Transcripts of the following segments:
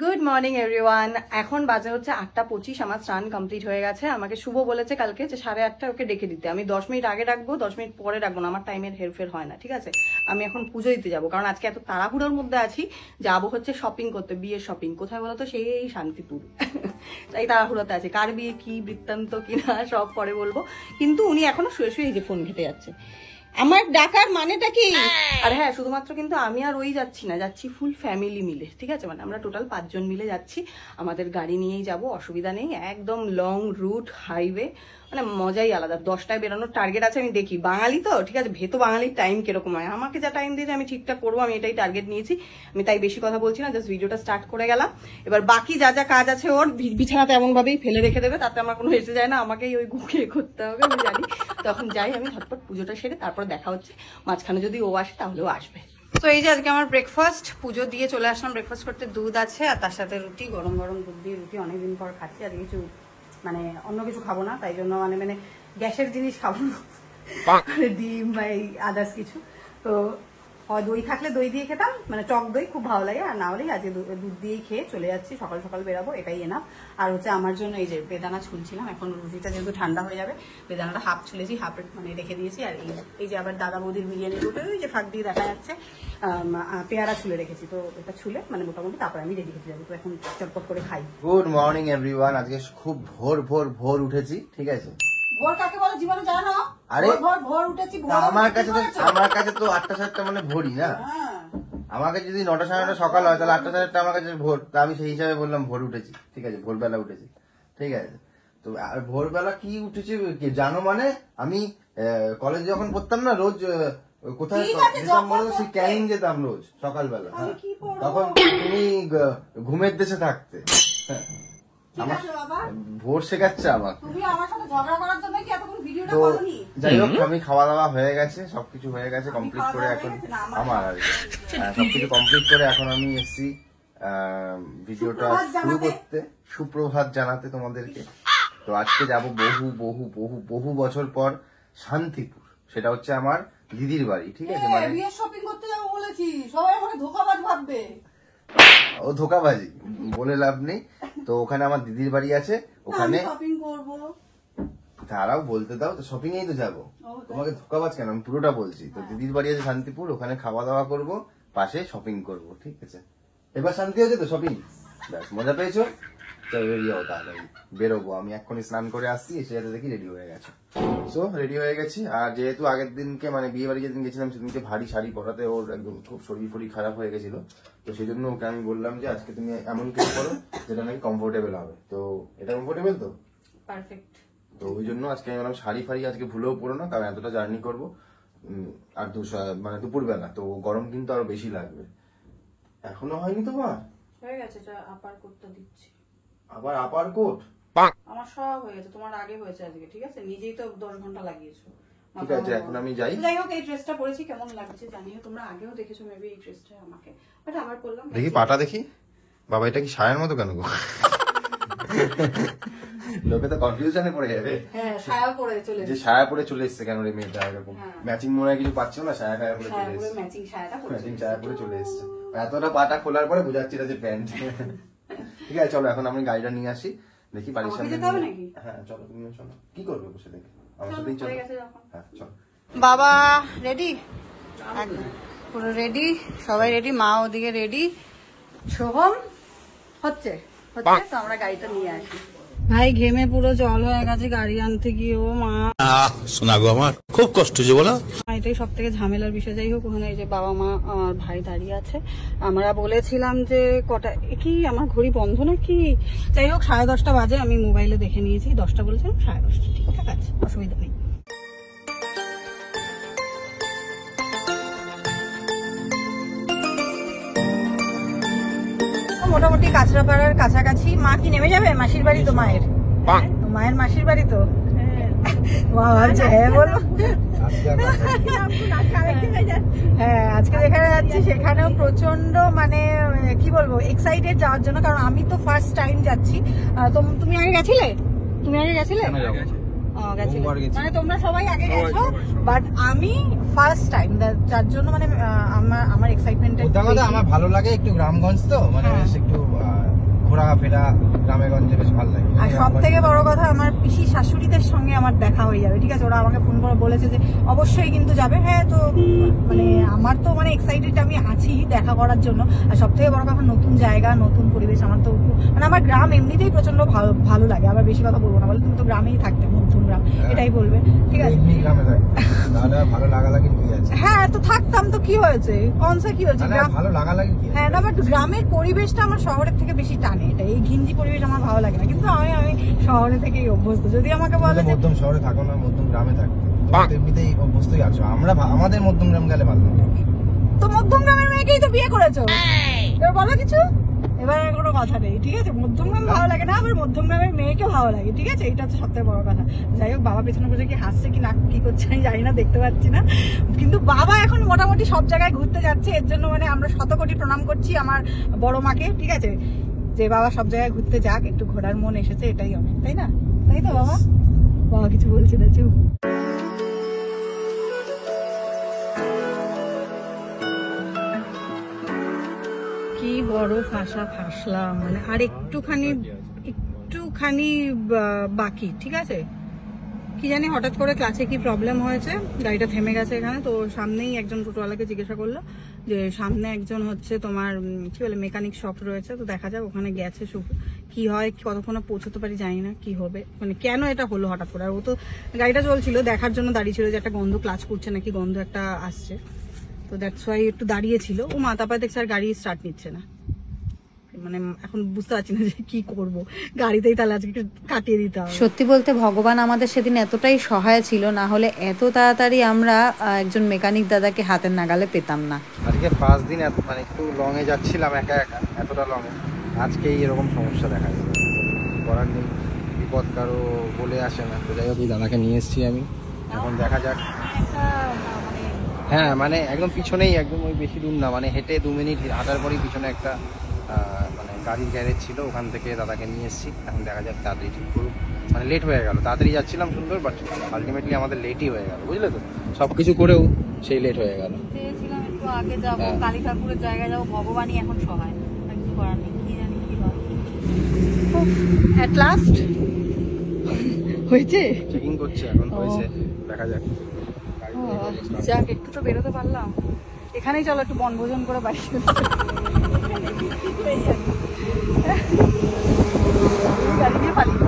Good morning everyone. এখন বাজে হচ্ছে 8:25। আমার স্নান কমপ্লিট হয়ে গেছে। আমাকে শুভ বলেছে কালকে যে 8:30 ওকে ডেকে দিতে। আমি 10 মিনিট আগে ডাকবো, 10 মিনিট পরে ডাকবো না, আমার টাইমের হেরফের হয় না, ঠিক আছে? আমি এখন পুজো দিতে যাবো, কারণ আজকে এত তাড়াহুড়োর মধ্যে আছি। যাবো হচ্ছে শপিং করতে, বিয়ের শপিং। কোথায় বলো তো? সেই শান্তিপুর। তাই তাড়াহুড়োতে আছে। কার বিয়ে, কি বৃত্তান্ত কিনা সব পরে বলবো। কিন্তু উনি এখনো শুয়ে শুয়ে এই যে ফোন ঘেটে যাচ্ছে। আমার ডাকার মানেটা কি? আর হ্যাঁ, শুধুমাত্র কিন্তু আমি আর ওই যাচ্ছি না, যাচ্ছি ফুল ফ্যামিলি মিলে, ঠিক আছে? মানে আমরা টোটাল 5 জন মিলে যাচ্ছি। আমাদের গাড়ি নিয়েই যাব, অসুবিধা নেই। একদম লং রুট হাইওয়ে, মানে মজাই আলাদা। 10টায় বেরোনোর টার্গেট আছে। আমি দেখি, বাঙালি তো, ঠিক আছে? ভেতো বাঙালির টাইম কিরকম হয়, আমাকে যা টাইম দিয়েছে আমি ঠিকঠাক করবো, আমি এটাই টার্গেট নিয়েছি। আমি তাই বেশি কথা বলছি না, জাস্ট ভিডিওটা স্টার্ট করে গেলাম। এবার বাকি যা যা কাজ আছে ওর বিছানাতে এমন ভাবেই ফেলে রেখে দেবে, তাতে আমার কোনো এসে যায় না। আমাকেই ওই গুছিয়ে করতে হবে, আমি জানি। তখন যাই, আমি ঝটপট পুজোটা সেরে তারপর দেখা হচ্ছে। মাঝখানে যদি ও আসে তাহলেও আসবে। তো এই যে আজকে আমার ব্রেকফাস্ট, পুজো দিয়ে চলে আসলাম ব্রেকফাস্ট করতে। দুধ আছে আর তার সাথে রুটি, গরম গরম দুধ দিয়ে রুটি। অনেকদিন পর খাচ্ছি। আর কিছু মানে অন্য কিছু খাবো না, তাই জন্য মানে গ্যাসের জিনিস খাবো না, ডিম বা এই আদার্স কিছু। তো দই থাকলে দই দিয়ে খেতাম, মানে টক দই খুব ভালো লাগে। আর না হলেই আজকে দুধ দিয়েই খেয়ে চলে যাচ্ছি। সকাল সকাল বেরাবো, এটাই এনাফ। আর হচ্ছে আমার জন্য এই যে বেদানা ছুলছিলাম। এখন রুটিটা যেহেতু ঠান্ডা হয়ে যাবে, বেদানাটা হাফ ছুলেছি, হাফ মানে রেখে দিয়েছি। আর এই যে আবার দাদা বৌদির বিরিয়ানি রুটে ওই যে ফাঁক দিয়ে দেখা যাচ্ছে পেয়ারা ছুলে রেখেছি। তো এটা ছুলে মানে মোটামুটি তারপরে আমি রেডি হতে যাবো। তো এখন চটপট করে খাই। Good morning everyone. আজকে খুব ভোর উঠেছি, ঠিক আছে? ভোর কাকে বলে জীবনে জানো? আরে ভোর উঠেছি। আমার কাছে তো 8টা-7টা মানে ভোরই না। আমার কাছে যদি 9টা 9:30 সকাল হয়, তাহলে 8টা 7টা আমার কাছে ভোর। তা আমি সেই হিসাবে বললাম ভোর উঠেছি, ঠিক আছে? ভোরবেলা উঠেছি, ঠিক আছে? তো আর ভোরবেলা কি উঠেছি জানো? মানে আমি কলেজে যখন পড়তাম না, রোজ কোথায় যেতাম বলো, সেই ক্যানিং যেতাম রোজ সকালবেলা। হ্যাঁ, তখন তুমি ঘুমের দেশে থাকতে। হ্যাঁ, ভোর শেখাচ্ছে আমাকে। তো যাই হোক, আমি খাওয়া দাওয়া হয়ে গেছে, সবকিছু হয়ে গেছে, কমপ্লিট করে এখন আমার আর সবকিছু কমপ্লিট করে এখন আমি এসছি ভিডিওটা শুরু করতে, সুপ্রভাত জানাতে তোমাদেরকে। তো আজকে যাব বহু বহু বহু বহু বছর পর শান্তিপুর। সেটা হচ্ছে আমার দিদির বাড়ি, ঠিক আছে? মানে শপিং করতে যাবো বলেছি, সবাই আমাকে ধোঁকাবাজ ভাববে। ও ধোঁকাবাজি বলে লাভ নেই। তো ওখানে আমার দিদির বাড়ি আছে, ওখানে শপিং করব। তারাও বলতে দাও, তো শপিং এই তো যাবো। তোমাকে ধোঁকাবাজ কেন, আমি পুরোটা বলছি। তো দিদির বাড়ি আছে শান্তিপুর, ওখানে খাওয়া দাওয়া করব, পাশে শপিং করব, ঠিক আছে? এবার শান্তি হয়েছে তো শপিং? ব্যাস, মজা পেয়েছো? চলো রেডি হও, তাহলে বেরোবো। আমি এক্ষুনি স্নান করে আসছি, এসে যাতে দেখি রেডি হয়ে গেছে। সো রেডি হয়ে গেছি। আর যেহেতু আগের দিনকে মানে বিয়ে বাড়ি যেদিন গেছিলাম, সেদিনকে ভারী শাড়ি পরাতে ওর একদম খুব শরীর ফরীর খারাপ হয়ে গেছিল। তো সেই জন্য ওকে আমি বললাম যে আজকে তুমি এমন কিছু করো যেটা নাকি কমফোর্টেবল হবে। তো এটা কমফোর্টেবল তো? পারফেক্ট। তো ওই জন্য আজকে আমি বললাম শাড়ি ফাড়ি আজকে ভুলেও পরো না, কারণ এতটা জার্নি করবো। আর মানে দুপুরবেলা তো গরম কিন্তু আরো বেশি লাগবে। এখনো হয়নি তোমার? হয়ে গেছে, এটা আপার কোটটা দিচ্ছি। আবার আপার কোট? আমার সব হয়ে গেছে, তোমার আগে হয়েছে আজকে, ঠিক আছে? নিজেই তো 10 ঘন্টা লাগিয়েছো। ঠিক আছে, এখন আমি যাই। যাই হোক, এই ড্রেসটা পরেছি, কেমন লাগছে জানিও। তোমরা আগেও দেখেছো মেবি এই ড্রেসটা আমাকে, বাট আবার পরলাম। দেখি পাটা দেখি। বাবা, এটা কি সায়ার মতো কেন গো? লোকে তো কনফিউশনে পড়ে যাবে। হ্যাঁ, সায়া পরে চলে যে সায়া পরে চলে এসেছে কেন রে মেয়েটা? এরকম ম্যাচিং মনে হয় কিছু পাচ্ছ না, সায়া টায়া পরে চলে এসেছে। ম্যাচিং সায়াটা পরে, ম্যাচিং সায়া পরে চলে এসেছে। এতটা পাটা খোলার পরে বোঝাচ্ছি না যে প্যান্ট। ঠিক আছে, চলো এখন আমি গাড়িটা নিয়ে আসি, দেখি বাড়ির সামনে। হ্যাঁ চলো, তুমি চলো। কি করবে বসে দেখে? আমার সাথেই চলো। হ্যাঁ চলো। বাবা রেডি, পুরো রেডি, সবাই রেডি, মা ওদিকে রেডি, সোহম হচ্ছে। তো আমরা গাড়িটা নিয়ে আসি। ভাই ঘেমে পুরো জল হয়ে গেছে গাড়ি আনতে গিয়ে। ও মা, শোনা গো, আমার খুব কষ্ট যে বলো। এটাই সব থেকে ঝামেলার বিষয়। যাই হোক, ওখানে এই যে বাবা মা আর ভাই দাঁড়িয়ে আছে। আমরা বলেছিলাম যে কটা কি, আমার ঘড়ি বন্ধ নাকি? যাই হোক, 10:30 বাজে। আমি মোবাইলে দেখে নিয়েছি 10টা বলেছিলাম, 10:30 ঠিকঠাক আছে, অসুবিধা নেই। মোটামুটি কাঁচরাপাড়ার কাছাকাছি। মা কি নেমে যাবে? মাসির বাড়ি তো মায়ের, মায়ের মাসির বাড়ি তো। হ্যাঁ বলো। হ্যাঁ, আজকে যেখানে যাচ্ছি সেখানেও প্রচন্ড মানে কি বলবো, এক্সাইটেড যাওয়ার জন্য, কারণ আমি তো ফার্স্ট টাইম যাচ্ছি। তুমি আগে গেছিলে? তুমি আগে গেছিলে? মানে তোমরা সবাই আগে গেছো, বাট আমি ফার্স্ট টাইম, যার জন্য মানে আমার এক্সাইটমেন্টটা। আমার ভালো লাগে একটু, গ্রামগঞ্জ তো মানে একটু ঘোরাফেরা গ্রামে গঞ্জে বেশ ভালো লাগে। আর সব থেকে বড় কথা, আমার পিসি শাশুড়িদের সঙ্গে আমার দেখা হয়ে যাবে, ঠিক আছে? ওরা আমাকে ফোন করে বলেছে যে অবশ্যই কিন্তু যাবে। হ্যাঁ, তো মানে আমার তো মানে এক্সাইটেড আমি আছি দেখা করার জন্য। আর সব থেকে বড় কথা, নতুন জায়গা, নতুন পরিবেশ। আমার তো মানে আমার গ্রাম এমনিতেই প্রচন্ড ভালো লাগে। আবার বেশি কথা বলবো না, বলে তুমি তো গ্রামেই থাকতে, মধ্যম গ্রাম, এটাই বলবে, ঠিক আছে? গ্রামে থাকি, তাহলে ভালো লাগালাগি কি আছে? হ্যাঁ, তো থাকতাম তো কি হয়েছে, কনসা কি হয়েছে? ভালো লাগালাগি কি? হ্যাঁ না, বাট গ্রামের পরিবেশটা আমার শহরের থেকে বেশি টানে। এটা এই ঘিঞ্জি পরিবেশ আমার ভালো লাগে না, কিন্তু আমি শহরে থেকেই অভ্যস্ত। যদি আমাকে বলে যে মধ্যম শহরে থাকো না, মধ্যম গ্রামে থাকো, এমনিতেই অভ্যস্তই আছো। আমাদের মধ্যম গ্রাম গেলে ভালো লাগে। তো মধ্যম গ্রামের মেয়েকেই তো বিয়ে করেছো, এবার বলো কিছু। এবার কোনো কথা নেই, ঠিক আছে? মধ্যম গ্রাম ভালো লাগে না, আবার মধ্যম গ্রামের মেয়েকে ভালো লাগে, ঠিক আছে? এটা হচ্ছে সবথেকে বড় কথা। যাই হোক, বাবা পেছনে বসে কি হাসছে কি না কি করছে আমি জানি না, দেখতে পাচ্ছি না, কিন্তু বাবা এখন মোটামুটি সব জায়গায় ঘুরতে যাচ্ছে। এর জন্য মানে আমরা শতকোটি প্রণাম করছি আমার বড় মাকে, ঠিক আছে? যে বাবা সব জায়গায় ঘুরতে যাক, একটু ঘোরার মন এসেছে, এটাই অনেক, তাই না? তাই তো বাবা? বাবা কিছু বলছে না, চুপ। কি বড় ফাঁসলাম, মানে আর একটুখানি বাকি, ঠিক আছে? কি জানি হঠাৎ করে ক্লাসে কি প্রবলেম হয়েছে, গাড়িটা থেমে গেছে এখানে। তো সামনেই একজন টোটোওয়ালাকে জিজ্ঞাসা করলো যে সামনে একজন হচ্ছে তোমার কি বলে মেকানিক শপ রয়েছে, তো দেখা যাক ওখানে গেছে। কি হয়, কতক্ষণে পৌঁছতে পারি জানি না, কি হবে, মানে কেন এটা হলো হঠাৎ করে। আর ও তো গাড়িটা চলছিল, দেখার জন্য দাঁড়িয়ে ছিল যে একটা গন্ধ, ক্লাচ করছে নাকি, গন্ধ একটা আসছে, তো দ্যাটস ওয়াই একটু দাঁড়িয়েছিল। ও মাথা পায়ে দেখছে আর গাড়ি স্টার্ট নিচ্ছে না। মানে এখন বুঝতে পারছি না যে কি করব, গাড়িতেই তাহলে আজকে একটু কাটিয়ে দিতে হবে। সত্যি বলতে ভগবান আমাদের সেদিন এতটাই সহায় ছিল, না হলে এত তাড়াতাড়ি আমরা একজন মেকানিক দাদাকে হাতের নাগালে পেতাম না। আজকে ফার্স্ট দিন, মানে একটু লং এ যাচ্ছিলাম একা একা, এতটা লং এ আজকেই এরকম সমস্যা দেখা যায়। করার নেই, বিপদ কারো বলে আসে না। তো যাই হোক, এই দাদাকে নিয়ে এসেছি আমি, এখন দেখা যাক। হ্যাঁ, মানে একদম পিছনেই, একদম ওই বেশি দূর না, মানে হেঁটে 2 মিনিট হাঁটার পরেই পিছনে একটা মানে গাড়ির গ্যারেজ ছিল, ওখান থেকে দাদাকে নিয়ে এসেছি। এখন দেখা যাক তাড়াতাড়ি ঠিক করুক, মানে লেট হয়ে গেল। তাড়াতাড়ি যাচ্ছিলাম সুন্দর, বাট আলটিমেটলি আমাদের লেটই হয়ে গেল, বুঝলে তো? সব কিছু করেও সেই লেট হয়ে গেল। চেয়েছিলাম একটু আগে যাবো, কালী ঠাকুরের জায়গায় যাবো, ভগবানই এখন সহায়, কিছু করার নেই। কি জানি কি হয়। এট লাস্ট হয়েছে, চেকিং করছে এখন, হয়েছে, দেখা যাক। যাক, একটু তো বেরোতে পারলাম। এখানেই চলো একটু বনভোজন করে বাড়ি গাড়ি দিয়ে পালিয়ে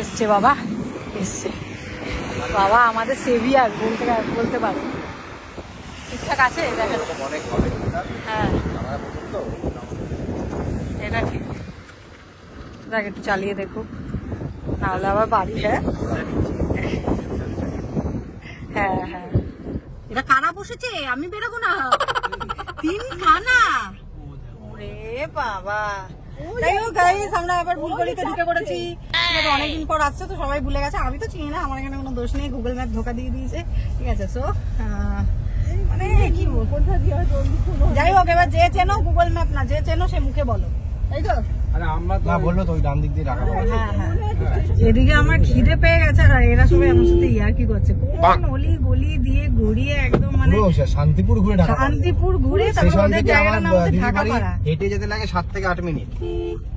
এসছে বাবা, এসছে বাবা, আমাদের সেভিয়ার বলতে পারো। ঠিকঠাক আছে, দেখা যাচ্ছে। হ্যাঁ, এটা ঠিক। দেখ, একটু চালিয়ে দেখো, নাহলে আবার বাড়ি। হ্যাঁ হ্যাঁ হ্যাঁ, এটা কানা বসেছে, আমি বেরোবো না। 3 কানা, ওরে বাবা। যাই হোক গাইস, আমরা আবার ভুল করিতে ঢুকে পড়েছি। অনেকদিন পর আসছে তো সবাই ভুলে গেছে, আমি তো চিনি না, আমার এখানে কোনো দোষ নেই, গুগল ম্যাপ ধোকা দিয়ে দিয়েছে, ঠিক আছে? সো মানে কি বলবো, যাই হোক, এবার যে চেনো গুগল ম্যাপ না, যে চেনো সে মুখে বলো, তাই তো? আরে আমরা না বললো তো ওই ডান দিক দিয়ে রাখা। হ্যাঁ হ্যাঁ, এদিকে আমার খিদে পেয়ে গেছে, আর এরা সবাই আমার সাথে ইয়ার্কি করছে। কোন অলি গলি দিয়ে ঘুরিয়ে একদম মানে শান্তিপুর ঘুরে, শান্তিপুর ঘুরে তারপর ওদের জায়গাটার নাম হচ্ছে ঢাকাপাড়া। হেঁটে যেতে লাগে 7 থেকে 8 মিনিট,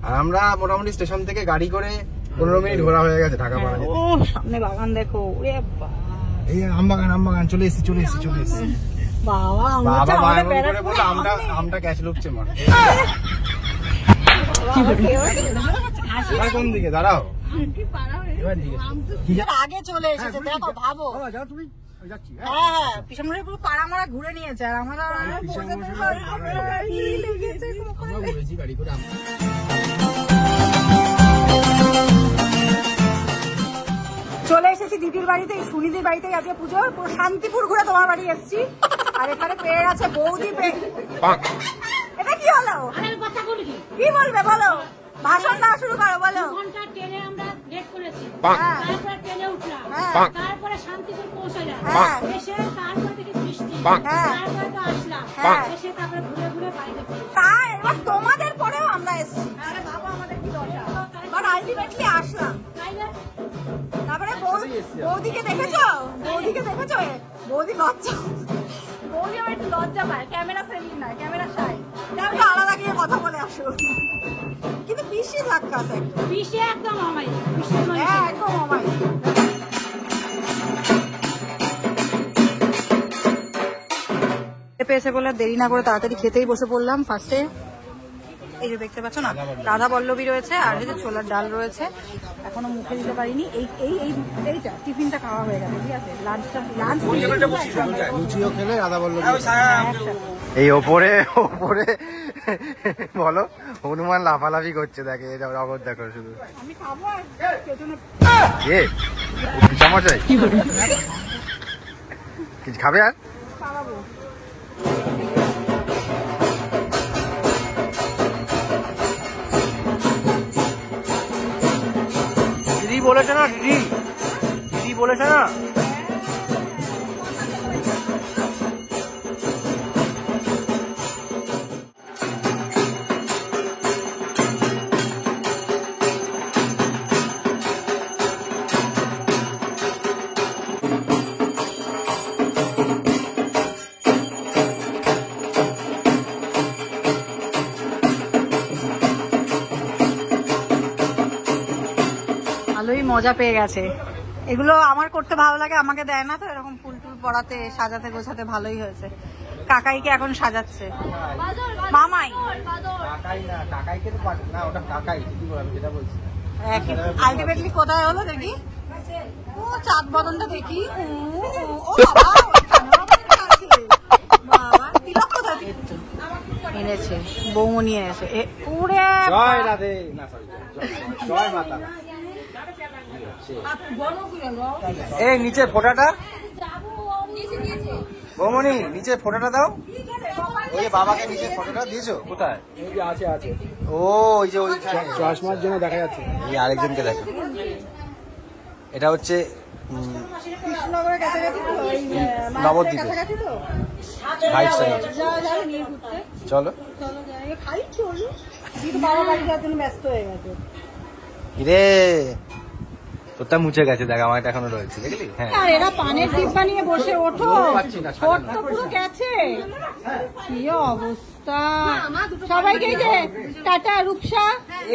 আর আমরা মোটামুটি স্টেশন থেকে গাড়ি করে 15 মিনিট ঘোরা হয়ে গেছে ঢাকাপাড়া। ও সামনে বাগান দেখো, ওরে বাবা, এই আমবাগান চলে এসেছি। বাবা বাবা বাগান করে বলে আমরা ক্যাশ লুকছে মা। কোন দিকে দাঁড়াও, আগে চলে এসেছে, দেখো ভাবো। হ্যাঁ, পিছনে পুরো পাড়া মারা ঘুরে নিয়েছে, আর আমরা চলে এসেছি দিদির বাড়িতে, সুনিদির বাড়িতে আজকে পুজো। পুরো শান্তিপুর ঘুরে তোমার বাড়ি এসেছি, আর এখানে পেয়ে আছে বৌদি। এটা কি হলো, কি বলবে বলো, ভাষণ দেওয়া শুরু করো, বলো। ঘন্টা ট্রেনে আমরা লেট করেছি, হ্যাঁ। তারপরে ট্রেনে উঠলাম, হ্যাঁ। তারপরে শান্তিপুর পৌঁছালাম, হ্যাঁ। এসে তারপরে থেকে বৃষ্টি, হ্যাঁ। তারপরে তো আসলাম, হ্যাঁ। এসে তারপরে ঘুরে বাড়িতে ফিরেছি। তাই এবার তোমাদের পরেও আমরা এসেছি, আরে বাবা আমাদের কি দশা, বাট আলটিমেটলি আসলাম। তাই না? তারপরে বৌদিকে দেখেছো, বৌদি লজ্জা, বৌদি আমার একটু লজ্জা পায়, ক্যামেরা ফ্রেন্ডলি নয়, ক্যামেরা শাই। একটু আলাদা গিয়ে কথা বলে আসো, কিন্তু বেশি ধাক্কা একদম, পিসে একদম আমায় পিসে নয় হ্যাঁ একদম আমায়। পেয়েছে বলে দেরি না করে তাড়াতাড়ি খেতেই বসে পড়লাম। ফার্স্টে এই যে দেখতে পাচ্ছ না, রাধা বল্লভী রয়েছে আর এই যে ছোলার ডাল রয়েছে, এখনো মুখে দিতে পারিনি। এইটা টিফিনটা খাওয়া হয়ে গেছে, ঠিক আছে। লাঞ্চ লুচিও খেলে রাধা বললো এই ওপরে ওপরে বলো হনুমান লাফালাফি করছে, দেখে এটা রগত দেখো শুধু। আমি খাবো আর পেছনে চামচাই কিছু খাবে আর খাওয়াবো। দিদি বলেছে না, দিদি বলেছে না। ভালোই মজা পেয়ে গেছে। এগুলো আমার করতে ভালো লাগে, আমাকে দেয় না তো, এরকম ফুল টুল পড়াতে সাজাতে গোছাতে ভালোই হয়েছে। কাকাইকে এখন সাজাচ্ছে মামাই, কাকাই না, কাকাইকে তো না, ওটা কাকাই কি বলবো যেটা বলছি। আলটিমেটলি কোথায় হলো দেখি, ও চাঁদ বদনটা দেখি। ও বাবা, বাবা তিলক কোথায় এনেছে, বৌমনি এনেছে। জয় রাধে, না সরি জয় মাতা। এই নিচে ফোঁটাটা বৌমনি, নিচে ফোঁটাটা দাও। ওই যে বাবাকে নিচে ফটোটা দিয়েছো কোথায়? আছে আছে ও ওই যে ওই চশমার জন্য দেখা যাচ্ছে। এই আরেকজনকে দেখো, এটা হচ্ছে কৃষ্ণনগরের কাছাকাছি তো, ওই নবদ্বীপে কাছাকাছি তো। Right side. যাবে নিয়ে ঘুরতে, চলো চলো যাই, খালি চলো। কিন্তু বাবা বাড়ি যাওয়ার জন্য ব্যস্ত হয়ে গেছে। রে তোরটা মুছে গেছে, দেখ আমার এখনো রয়েছে, দেখলি? হ্যাঁ আর এরা পানের ডিব্বা নিয়ে বসে ওঠো, পাচ্ছি না, ওর তো পুরো গেছে। কি অবস্থা, সবাইকে যে টাটা রূপসা,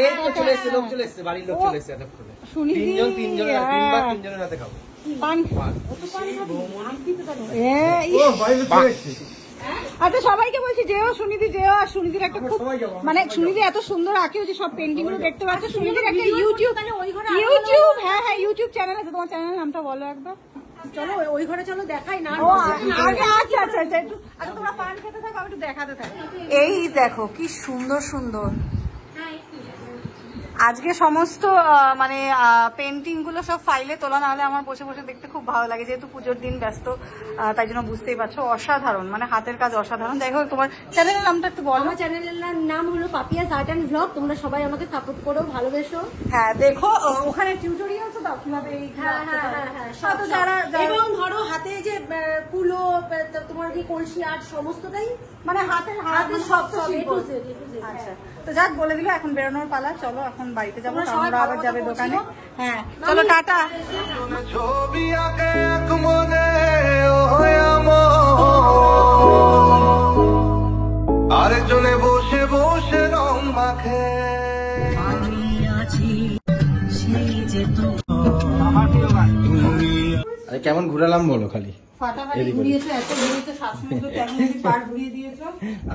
এই তো চলে এসেছে, লোক চলে এসেছে, বাড়ির লোক চলে এসেছে এতক্ষণে। শুনি তিনজনের হাতে খাবো পান। আচ্ছা সবাইকে বলছি যেও, সুনিধি যেও। আর সুনিধির একটা খুব মানে সুনিধি এত সুন্দর আঁকে, যে সব পেন্টিং গুলো দেখতে পাচ্ছ। সুনিধির একটা ইউটিউব, হ্যাঁ হ্যাঁ ইউটিউব চ্যানেল আছে। তোমার চ্যানেলের নামটা বলো একবার। চলো ওই ঘরে চলো দেখাই না। ও আগে আচ্ছা আচ্ছা আচ্ছা একটু, আচ্ছা তোমরা পান খেতে থাকো, আমি একটু দেখাতে থাকি। এই দেখো কি সুন্দর সুন্দর আজকে সমস্ত মানে পেন্টিং গুলো সব ফাইলে তোলা, না হলে আমার বসে বসে দেখতে খুব ভালো লাগে। যেহেতু পুজোর দিন ব্যস্ত, তাই জন্য বুঝতেই পারছো, অসাধারণ মানে হাতের কাজ অসাধারণ। যাই হোক তোমার চ্যানেলের নামটা একটু বলো। আমার চ্যানেলের নাম হলো পাপিয়াস আর্ট অ্যান্ড ব্লগ। তোমরা সবাই আমাকে সাপোর্ট করো, ভালোবেসো। হ্যাঁ দেখো ওখানে টিউটোরিয়ালস দাও কিভাবে এই সব তো যারা এবং ধরো হাতে যে কুলো, তোমার কি কলসি আর্ট সমস্তটাই, মানে হাতের সব সব A to Z, আচ্ছা তো যাক বলে দিল, এখন বেরোনোর পালা। চলো এখন বাড়িতে যাবো, তোমরা সবাই আমরা আবার ভালো যাবে মতো দোকানে। পৌঁছিও। হ্যাঁ চলো টাটা। ছবি আঁকে এক মনে আরেকজনে বসে বসে রং মাখে। আরে কেমন ঘুরালাম বলো খালি। ফাটাফাটি ঘুরিয়েছো, এত ঘুরিয়েছো, শ্বাসমুদ্র তেমন পার ঘুরিয়ে দিয়েছো।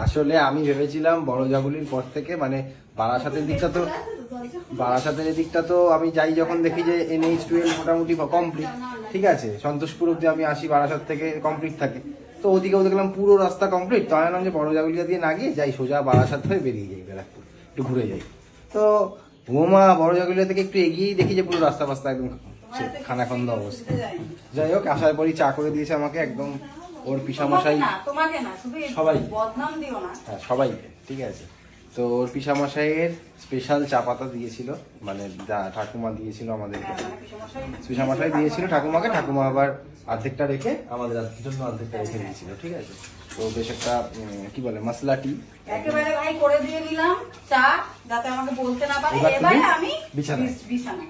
আসলে আমি ভেবেছিলাম বড় জাগুলির পর থেকে মানে বারাসাতের দিকটা তো আমি যাই যখন দেখি যে NH12 মোটামুটি কমপ্লিট, ঠিক আছে, সন্তোষপুর অব্দি আমি আসি, বারাসাত থেকে কমপ্লিট থাকে। তো ওদিকেও দেখলাম পুরো রাস্তা কমপ্লিট। তো আমি ভাবলাম যে বড় জাগুলিয়া দিয়ে না গিয়ে যাই সোজা বারাসাত হয়ে বেরিয়ে যাই, ব্যারাকপুর একটু ঘুরে যাই। তো ওমা বড় জাগুলিয়া থেকে একটু এগিয়েই দেখি যে পুরো রাস্তা ফাস্তা একদম খানাখন্দ অবস্থা। যাই হোক আসার পরই চা করে দিয়েছে আমাকে একদম ওর পিসামশাই, তোমাকে না শুধু সবাই বদনাম দিও না। হ্যাঁ সবাইকে, ঠিক আছে। তো ওর পিসামশাইয়ের স্পেশাল চা পাতা দিয়েছিল, মানে ঠাকুমা দিয়েছিল আমাদেরকে, পিসামশাই দিয়েছিল ঠাকুমাকে, ঠাকুমা আবার অর্ধেকটা রেখে আমাদের জন্য অর্ধেকটা রেখে দিয়েছিল, ঠিক আছে। তো বেশ একটা কি বলে মশলা টি একেবারে ভাই করে দিয়ে নিলাম চা, যাতে আমাকে বলতে না পারে। এবার এবারে তুমি আমি বিছানায়। বিছানায়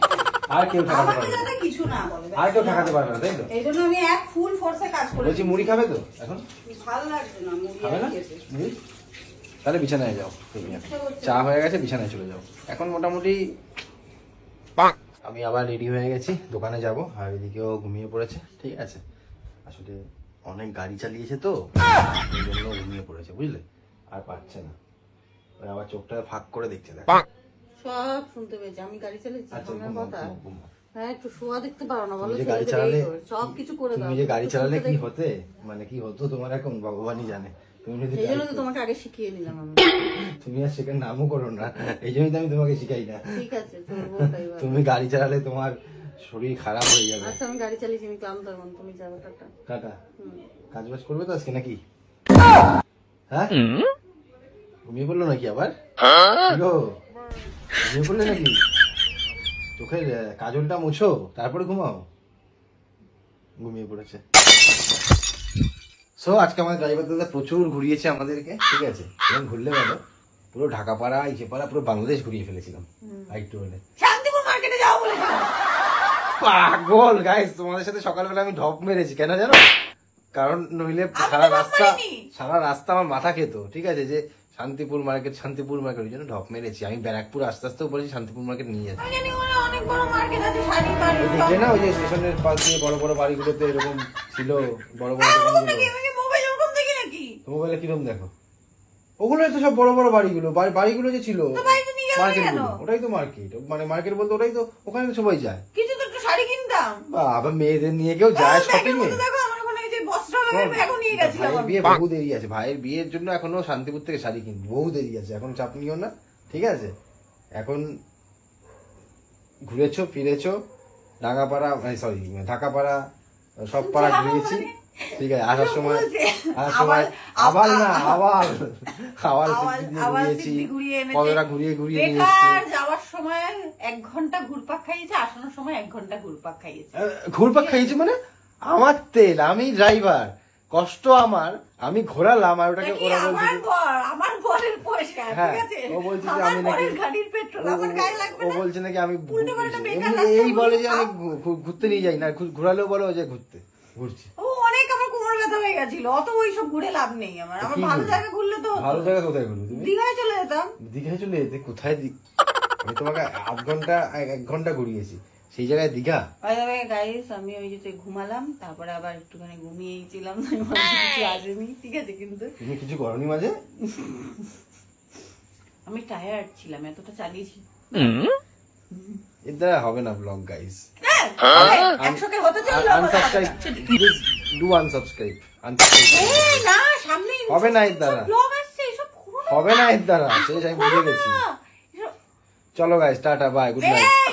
আর কেউ ঠেকাতে আমাকে পারবে না, যাতে কিছু না বলে, আর কেউ ঠেকাতে পারবে না, তাই তো? এই জন্য আমি এক ফুল ফোর্সে কাজ করি। বলছি মুড়ি খাবে তো এখন? ভালো লাগছে না মুড়ি খাবে না খেতে। মুড়ি? তাহলে বিছানায় যাও, তুমি চা হয়ে গেছে, বিছানায় চলে যাও। এখন মোটামুটি আমি আবার রেডি হয়ে গেছি, দোকানে যাব, আর এদিকেও ঘুমিয়ে পড়েছে। ঠিক আছে, আসলে অনেক গাড়ি চালিয়েছে তো এই জন্য ঘুমিয়ে পড়েছে, বুঝলে, আর পারছে না, আবার চোখটা ফাঁক করে দেখছে। দেখ সব শুনতে পেয়েছি, আমি গাড়ি চালিয়েছি। আচ্ছা, আমার ঘুমাও, কথা ঘুমাও, ঘুমাও। হ্যাঁ, একটু শোয়া দেখতে পারো না বলো? তুমি যে গাড়ি চালালে, সব কিছু করে দাও। তুমি যে গাড়ি চালালে কি হতে, মানে কি হতো তোমার এখন ভগবানই জানে। তুমি যদি এই জন্য তো তোমাকে আগে শিখিয়ে নিলাম আমি। তুমি আর শেখার নামও করো না, এই জন্যই তো আমি তোমাকে শিখাই না। ঠিক আছে, চলবো তাই। তুমি গাড়ি চালালে তোমার শরীর খারাপ হয়ে যাবে। আচ্ছা, আমি গাড়ি চালিয়েছি, আমি ক্লান্ত এখন, তুমি যাবো। টাটা। টাটা। কাজ বাজ করবে তো আজকে নাকি? হ্যাঁ, ঘুমিয়ে পড়লো নাকি আবার? হ্যালো, ঘুমিয়ে পড়লে নাকি? চোখের কাজলটা মুছো, তারপরে ঘুমাও। ঘুমিয়ে পড়েছে। সো আজকে আমাদের ড্রাইভার দাদা প্রচুর ঘুরিয়েছে আমাদেরকে। ঠিক আছে, এবং ঘুরলে গেল পুরো ঢাকাপাড়া, ইসেপাড়া, পুরো বাংলাদেশ ঘুরিয়ে ফেলেছিলাম। আর একটু হলে শান্তিপুর মার্কেটে যাও বলে পাগল গাইস, তোমাদের সাথে সকালবেলা আমি ঢপ মেরেছি কেন জানো? কারণ নইলে সারা রাস্তা আমার মাথা খেত। ঠিক আছে, যে শান্তিপুর মার্কেট ওই জন্য ঢপ মেরেছি। আমি ব্যারাকপুর আস্তে আস্তেও বলেছি শান্তিপুর মার্কেট নিয়ে যাচ্ছি। অনেক বড় মার্কেট আছে, শাড়ি বাড়ি দেখলে না, ওই যে স্টেশনের পাশ দিয়ে বড় বড় বাড়িগুলোতে এরকম ছিল, বড় বড় দোকানগুলো। মোবাইল ওরকম দেখি নাকি? তো মোবাইলে কিরকম দেখো? ওগুলো তো সব বড় বড় বাড়িগুলো, বাড়িগুলো যে ছিল মার্কেটগুলো, ওটাই তো মার্কেট। মানে মার্কেট বলতে ওটাই তো, ওখানে তো সবাই যায়। কিছু তো একটু শাড়ি কিনতাম। বাবা, মেয়েদের নিয়ে কেউ যায় শপিং এ? দেখো আমার ওখানে এই যে বস্ত্রালয়ের ব্যাগও নিয়ে গেছিলাম। ভাইয়ের বিয়ে বহু দেরি আছে, ভাইয়ের বিয়ের জন্য এখনো শান্তিপুর থেকে শাড়ি কিনবো, বহু দেরি আছে, এখন চাপ নিও না। ঠিক আছে, এখন ঘুরেছো ফিরেছো, ডাঙ্গাপাড়া, সরি ঢাকাপাড়া, সব পাড়া ঘুরিয়েছি। ঠিক আছে, আসার সময় আবার কতটা ঘুরিয়ে নিয়ে এসেছি। যাওয়ার সময় 1 ঘন্টা ঘুরপাক খাইয়েছে, আসানোর সময় 1 ঘন্টা ঘুরপাক খাইয়েছে। ঘুরপাক খাইয়েছে মানে আমার তেল, আমি ড্রাইভার, কষ্ট আমার, আমি ঘোরালাম, আর ওটাকে ওরা বলছে আমার বরের পয়সা। হ্যাঁ, ঠিক আছে, ও বলছে যে আমি নাকি গাড়ির পেট্রোল আমার গায়ে লাগবে ও না। বলছে নাকি আমি এই বলে যে আমি ঘুরতে নিয়ে যাই না, ঘুরালেও বলো যে ঘুরছি। ও অনেক আমার কোমর ব্যথা হয়ে গেছিল, অত ওইসব ঘুরে লাভ নেই আমার। আমার ভালো জায়গা ঘুরলে তো। ভালো জায়গা কোথায় ঘুরবে তুমি? দীঘায় চলে যেতাম। দীঘায় চলে যেতে? কোথায়? আমি তোমাকে 1 ঘন্টা ঘুরিয়েছি, সেই জায়গায় দীঘা? গাইস, আমি ওই যে ঘুমালাম, তারপরে আবার একটুখানি ঘুমিয়েছিলাম, কিছু আসেনি। ঠিক আছে, কিন্তু তুমি কিছু করনি মাঝে? আমি টায়ার্ড ছিলাম, এতটা চালিয়েছি। এর দ্বারা হবে না ব্লগ গাইস। 100K হতে চললো। Unsubscribe, please do unsubscribe. না, সামনেই হবে না এর দ্বারা, ব্লগ আসছে, এসব হবে না এর দ্বারা, শেষ, আমি বুঝে গেছি। চলো guys, tata, bye, good night.